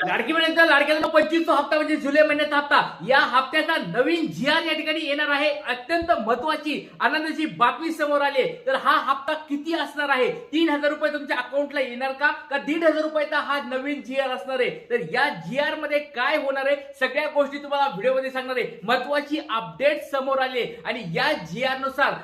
लाडकी बहिणीचा लाडक्याचा 25वा हप्ता म्हणजे जुलै महिन्याचा हप्ता. या हप्त्याचा नवीन जी.आर या ठिकाणी येणार आहे. अत्यंत महत्वाची आनंदाची बातमी समोर आली. तर हा हप्ता किती असणार आहे? 3,000 रुपये तुमच्या अकाउंटला येणार का 1,500 रुपयाचा हा नवीन जी.आर असणार आहे? तर या जी.आर मध्ये काय होणार आहे सगळ्या गोष्टी तुम्हाला व्हिडिओ मध्ये सांगणार आहे. महत्वाची अपडेट समोर आली आणि या जी.आर नुसार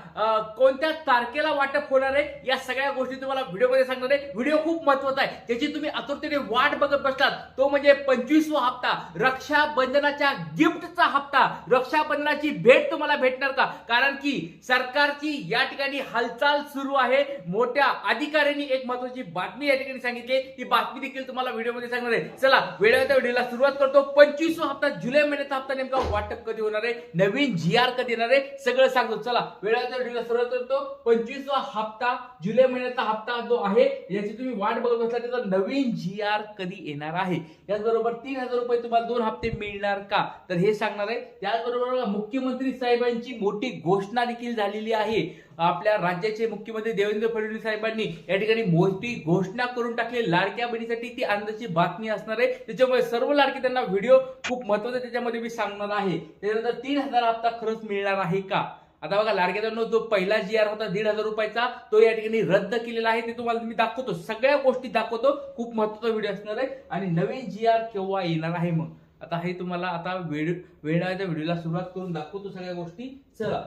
कोणत्या तारखेला वाटप होणार आहे या सगळ्या गोष्टी तुम्हाला व्हिडिओ मध्ये सांगणार आहे. व्हिडिओ खूप महत्वाचा आहे, त्याची तुम्ही आतुरतेने वाट बघत बसलात. तो म्हणजे 25वा हप्ता, रक्षाबंधनाच्या गिफ्टचा हप्ता. रक्षाबंधनाची भेट तुम्हाला भेटणार का? कारण की सरकारची या ठिकाणी हालचाल सुरू आहे. मोठ्या अधिकाऱ्यांनी एक महत्वाची बातमी या ठिकाणी सांगितली. ती बातमी देखील तुम्हाला व्हिडिओमध्ये सांगणार आहे. चला वेळेच्या व्हिडिओला सुरुवात करतो. 25वा हप्ता, जुलै महिन्याचा हप्ता नेमका वाटप कधी होणार आहे, नवीन जी.आर कधी येणार आहे, सगळं सांगतो. चला वेळेच्या व्हिडिओला सुरुवात करतो. 25वा हप्ता, जुलै महिन्याचा हप्ता जो आहे याची तुम्ही वाट बघत बसला, त्याचा नवीन जी.आर कधी येणार आहे. याचबरोबर 3,000 रुपये तुम्हाला 2 हप्ते मिळणार का, तर हे सांगणार आहे. त्याचबरोबर मुख्यमंत्री साहेबांची मोठी घोषणा देखील झालेली आहे. आपल्या राज्याचे मुख्यमंत्री देवेंद्र फडणवीस साहेबांनी या ठिकाणी मोठी घोषणा करून टाकली लाडक्या बहिणीसाठी. ती आनंदाची बातमी असणार आहे. त्याच्यामुळे सर्व लाडके त्यांना व्हिडिओ खूप महत्वाचा त्याच्यामध्ये मी सांगणार आहे. त्यानंतर 3,000 हप्ता खरंच मिळणार आहे का? आता बघा लाडक्याचा जो पहिला जी.आर होता 1,500 रुपयाचा, तो या ठिकाणी रद्द केलेला आहे. ते तुम्हाला मी दाखवतो, सगळ्या गोष्टी दाखवतो. खूप महत्वाचा व्हिडिओ असणार आहे. आणि नवीन जी.आर केव्हा येणार आहे मग आता हे तुम्हाला आता वेळेच्या व्हिडिओला सुरुवात करून दाखवतो सगळ्या गोष्टी. चला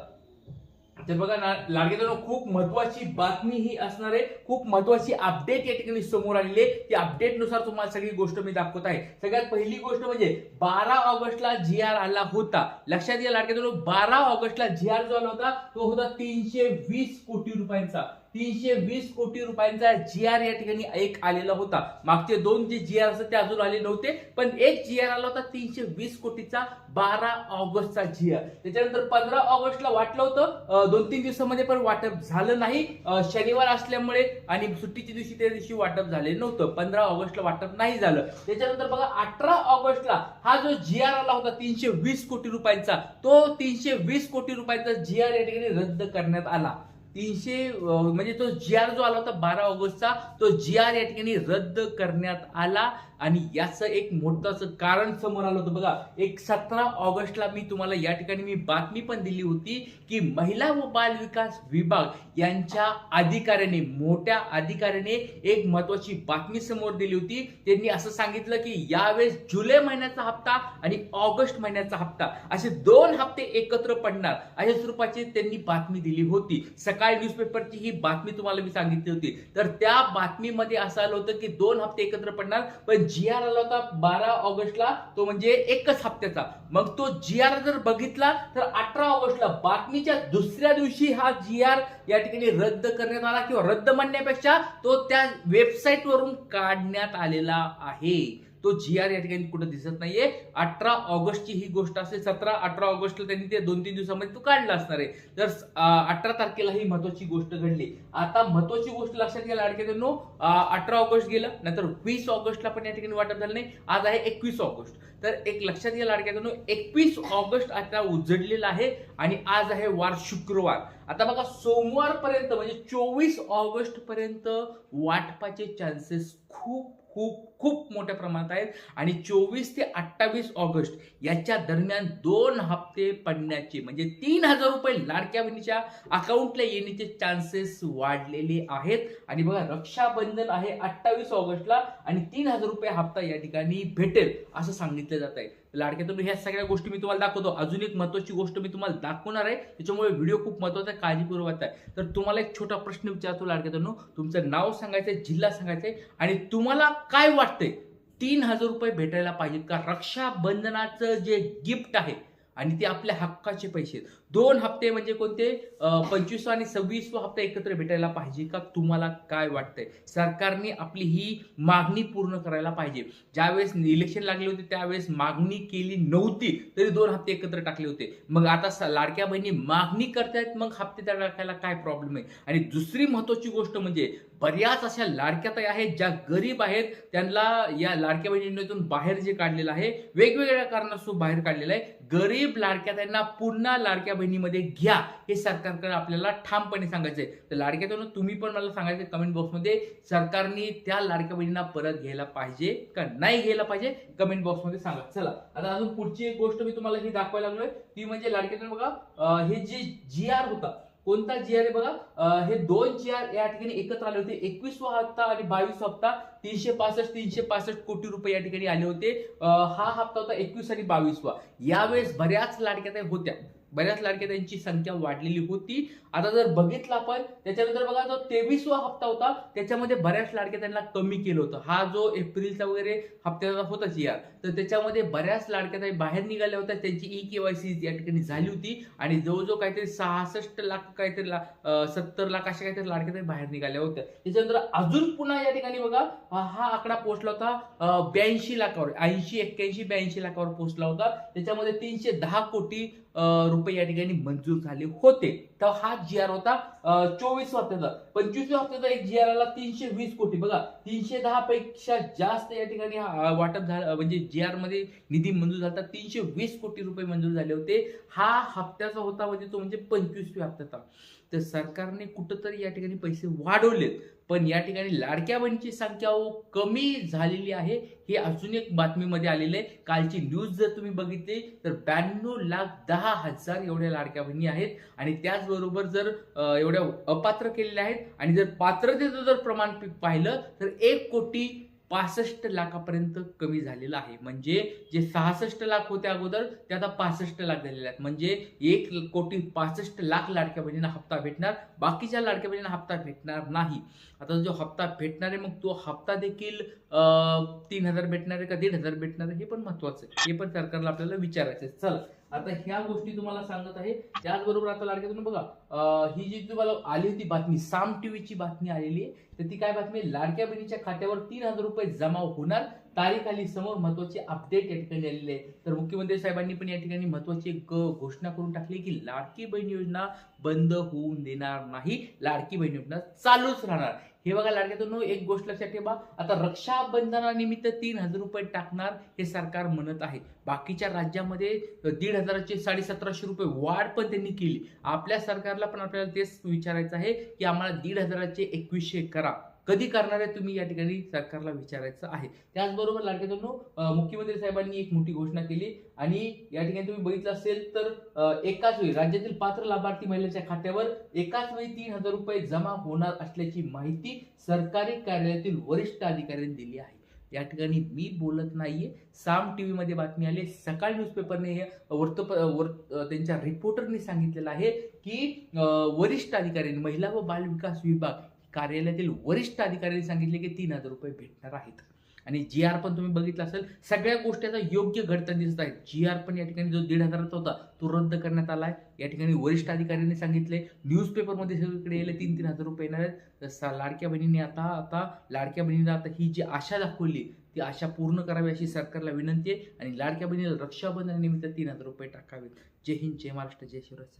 तर बघा लाडक्याचा खूप महत्वाची बातमी ही असणार आहे. खूप महत्वाची अपडेट या ठिकाणी समोर आलेली आहे. ती अपडेट नुसार तुम्हाला सगळी गोष्ट मी दाखवत आहे. सगळ्यात पहिली गोष्ट म्हणजे 12 ऑगस्टला जी.आर आला होता. लक्षात घ्या लाडक्याचा 12 ऑगस्टला जी.आर जो आला होता तो होता 320 कोटी रुपयांचा. 320 कोटी रुपयांचा जी.आर या ठिकाणी एक आलेला होता. मागचे 2 जे जी.आर असतात ते अजून आले नव्हते, पण एक जी.आर आला होता 320 कोटीचा 12 ऑगस्टचा जी.आर. त्याच्यानंतर 15 ऑगस्टला वाटलं होतं 2-3 दिवसामध्ये, पण वाटप झालं नाही. शनिवार असल्यामुळे आणि सुट्टीच्या दिवशी त्या दिवशी वाटप झाले नव्हतं. 15 ऑगस्टला वाटप नाही झालं. त्याच्यानंतर बघा 18 ऑगस्टला हा जो जी.आर आला होता 320 कोटी रुपयांचा, तो 320 कोटी रुपयांचा जी.आर या ठिकाणी रद्द करण्यात आला. 300 म्हणजे तो जी.आर जो आला होता 12 ऑगस्टचा, तो जी.आर या ठिकाणी रद्द करण्यात आला. आणि याचं एक मोठं कारण समोर आलं होतं बघा. 17 ऑगस्टला मी तुम्हाला या ठिकाणी मी बातमी पण दिली होती की महिला व बाल विकास विभाग यांच्या अधिकाऱ्याने, मोठ्या अधिकाऱ्याने एक महत्वाची बातमी समोर दिली होती. त्यांनी असं सांगितलं की यावेळेस जुलै महिन्याचा हप्ता आणि ऑगस्ट महिन्याचा हप्ता असे 2 हप्ते एकत्र पडणार अशा स्वरूपाची त्यांनी बातमी दिली होती. सकाळी न्यूजपेपरची ही बातमी तुम्हाला मी सांगितली होती. तर त्या बातमीमध्ये असं आलं होतं की 2 हप्ते एकत्र पडणार, पण जी.आर आला होता 12 ऑगस्टला, तो म्हणजे एकच हप्त्याचा. मग तो जी.आर जर बघितला तर 18 ऑगस्टला बातमीच्या दुसऱ्या दिवशी हा जी.आर या ठिकाणी रद्द करण्यात आला, किंवा रद्द म्हणण्यापेक्षा तो त्या वेबसाईट वरून काढण्यात आलेला आहे. तो जी.आर या ठिकाणी कुठे दिसत नाहीये. 18 ऑगस्टची ही गोष्ट असेल. 17-18 ऑगस्टला त्यांनी ते 2-3 दिवसामध्ये तो काढला असणार आहे. तर 18 तारखेला ही महत्वाची गोष्ट घडली. आता महत्वाची गोष्ट लक्षात घ्या लाडक्यानो, 18 ऑगस्ट गेलं, नंतर 20 ऑगस्टला पण या ठिकाणी वाटप झालं नाही. आज आहे 21 ऑगस्ट. तर एक लक्षात घ्या लाडक्यानो, 21 ऑगस्ट आता उजडलेला आहे आणि आज आहे वार शुक्रवार. आता बघा सोमवार पर्यंत म्हणजे 24 ऑगस्ट पर्यंत वाटपाचे चान्सेस खूप खूप खूप मोठ्या प्रमाणात आहेत. आणि 24 ते 28 ऑगस्ट याच्या दरम्यान 2 हप्ते पडण्याचे म्हणजे 3,000 रुपये लाडक्या बहिणीच्या अकाउंटला येण्याचे चान्सेस वाढलेले आहेत. आणि बघा रक्षाबंधन आहे 28 ऑगस्टला आणि 3,000 रुपये हप्ता या ठिकाणी भेटेल असं सांगितलं जात आहे. लाडक्यातून ह्या सगळ्या गोष्टी मी तुम्हाला दाखवतो. अजून एक महत्वाची गोष्ट मी तुम्हाला दाखवणार आहे, त्याच्यामुळे व्हिडिओ खूप महत्वाचा आहे, काळजीपूर्वक आहे. तर तुम्हाला एक छोटा प्रश्न विचारतो लाडक्यातून. तुमचं नाव सांगायचंय, जिल्हा सांगायचंय आणि तुम्हाला काय वाटतंय 3,000 रुपये भेटायला पाहिजेत का? रक्षाबंधनाचं जे गिफ्ट आहे आणि ते आपल्या हक्काचे पैसे, 2 हप्ते म्हणजे कोणते 25 आणि 26 हप्ता एकत्र भेटायला पाहिजे का? तुम्हाला काय वाटतंय? सरकारने आपली ही मागणी पूर्ण करायला पाहिजे. ज्यावेळेस इलेक्शन लागले होते त्यावेळेस मागणी केली नव्हती तरी 2 हप्ते एकत्र टाकले होते. मग आता लाडक्या बहिणी मागणी करतायत, मग हप्ते टाकायला काय प्रॉब्लेम आहे? आणि दुसरी महत्वाची गोष्ट म्हणजे बऱ्याच अशा लाडक्या ताई आहेत ज्या गरीब आहेत, त्यांना या लाडक्या बहिणीतून बाहेर जे काढलेलं आहे, वेगवेगळ्या कारणास्तव बाहेर काढलेलं आहे. गरीब लाडक्या ताईंना पुन्हा लाडक्या बहिणीमध्ये घ्या, हे सरकारकडे आपल्याला ठामपणे सांगायचंय. तर लाडक्या बहिणी तुम्ही पण मला सांगायचं कमेंट बॉक्समध्ये, सरकारने त्या लाडक्या बहिणींना परत घ्यायला पाहिजे का नाही घ्यायला पाहिजे, कमेंट बॉक्समध्ये सांगा. चला आता अजून पुढची एक गोष्ट मी तुम्हाला ही दाखवायला लागलोय, ती म्हणजे लाडक्या बहिणी बघा, हे जे GR होता, कोणता GR आहे बघा, हे 2 GR या ठिकाणी एकत्र आले होते. 21वा हप्ता आणि 22वा हप्ता 365 कोटी रुपये या ठिकाणी आले होते. हा हप्ता होता 21 आणि 22वा. यावेळेस बऱ्याच लाडक्या होत्या, बऱ्याच लाडक्यांची संख्या वाढलेली होती. आता जर बघितलं आपण त्याच्यानंतर बघा, जो 23वा हप्ता होता त्याच्यामध्ये बऱ्याच लाडक्या त्यांना कमी केलं होतं. हा जो एप्रिलचा वगैरे हप्त्याचा होता GR, तर त्याच्यामध्ये बऱ्याच लाडक्या बाहेर निघाल्या होत्या, त्यांची EKYC या ठिकाणी झाली होती आणि जवळजवळ काहीतरी 66 लाख काहीतरी 70 लाख अशा काहीतरी लाडक्या बाहेर निघाल्या होत्या. त्याच्यानंतर अजून पुन्हा या ठिकाणी बघा, हा आकडा पोहोचला होता 82 लाखावर, 80 81 82 लाखावर पोहोचला होता. त्याच्यामध्ये 310 कोटी रुपये या ठिकाणी मंजूर झाले होते. तर हा GR होता 24 हप्त्याचा. 25व्या हप्त्याचा एक GR आला 320 कोटी. बघा 310 पेक्षा जास्त या ठिकाणी वाटप झालं, म्हणजे GR मध्ये निधी मंजूर झाला. 320 कोटी रुपये मंजूर झाले होते. हा हप्त्याचा होता, म्हणजे तो म्हणजे 25व्या हप्त्याचा. तर सरकारने कुठंतरी या ठिकाणी पैसे वाढवलेत, पण या ठिकाणी लाडक्या बहिणीची संख्या कमी झालेली आहे, हे अजून एक बातमीमध्ये आलेलं आहे. कालची न्यूज जर तुम्ही बघितली तर 92,10,000 एवढ्या लाडक्या बहिणी आहेत. आणि त्याचबरोबर जर एवढ्या अपात्र केलेल्या आहेत, आणि जर पात्रतेचं जर प्रमाण पाहिलं तर 1,65 लाखापर्यंत कमी झालेलं आहे. म्हणजे जे 66 लाख होते अगोदर, ते आता 65 लाख झालेले आहेत. म्हणजे 1,65 लाख लाडक्या बहिणींना हप्ता भेटणार, बाकीच्या लाडक्या बहिणींना हप्ता भेटणार नाही. आता जो हप्ता भेटणार आहे, मग तो हप्ता देखील 3,000 भेटणार आहे का 1,500 भेटणार आहे, हे पण महत्वाचं आहे. हे पण सरकारला आपल्याला विचारायचं आहे. चला आता ह्या गोष्टी तुम्हाला सांगत आहे. त्याचबरोबर आता लाडक्या बहिणी बघा, ही जी तुम्हाला आली होती बातमी, साम टीव्हीची बातमी आलेली आहे. तर ती काय बातमी, लाडक्या बहिणीच्या खात्यावर 3,000 रुपये जमा होणार, तारीख आली समोर, महत्वाची अपडेट या ठिकाणी आलेली आहे. तर मुख्यमंत्री साहेबांनी पण या ठिकाणी महत्वाची एक घोषणा करून टाकली की लाडकी बहीण योजना बंद होऊन देणार नाही, लाडकी बहीण योजना चालूच राहणार. हे बघा लाडक्यातून एक गोष्ट लक्षात ठेवा, आता रक्षाबंधनानिमित्त 3,000 रुपये टाकणार हे सरकार म्हणत आहे. बाकीच्या राज्यामध्ये 1,500चे 1750 रुपये वाढ पण त्यांनी केली. आपल्या सरकारला पण आपल्याला तेच विचारायचं आहे की आम्हाला 1,500चे 2,100 करा. कधी करणार आहे तुम्ही, या ठिकाणी सरकारला विचारायचं आहे. त्याचबरोबर लाडक्यातून मुख्यमंत्री साहेबांनी एक मोठी घोषणा केली, आणि या ठिकाणी तुम्ही बघितलं असेल तर एकाच वेळी राज्यातील पात्र लाभार्थी महिलेच्या खात्यावर एकाच वेळी 3,000 रुपये जमा होणार असल्याची माहिती सरकारी कार्यालयातील वरिष्ठ अधिकाऱ्यांनी दिली आहे. या ठिकाणी मी बोलत नाहीये, साम टीव्ही मध्ये बातमी आली. सकाळ न्यूजपेपरने हे त्यांच्या रिपोर्टरनी सांगितलेलं आहे की वरिष्ठ अधिकाऱ्यांनी, महिला व बाल विकास विभाग कार्यालयातील वरिष्ठ अधिकाऱ्यांनी सांगितले की 3,000 रुपये भेटणार आहेत. आणि GR पण तुम्ही बघितलं असेल, सगळ्या गोष्टीचा योग्य घडताना दिसत आहे. GR पण या ठिकाणी जो 1,500चा होता तो रद्द करण्यात आलाय. या ठिकाणी वरिष्ठ अधिकाऱ्यांनी सांगितले, न्यूजपेपरमध्ये सगळीकडे येईल 3,000 रुपये येणार आहेत. तर लाडक्या बहिणीने आता लाडक्या बहिणीला आता ही जी आशा दाखवली ती आशा पूर्ण करावी अशी सरकारला विनंती आहे. आणि लाडक्या बहिणीला रक्षाबंधनानिमित्त 3,000 रुपये टाकावेत. जय हिंद, जय महाराष्ट्र, जय शिवराय.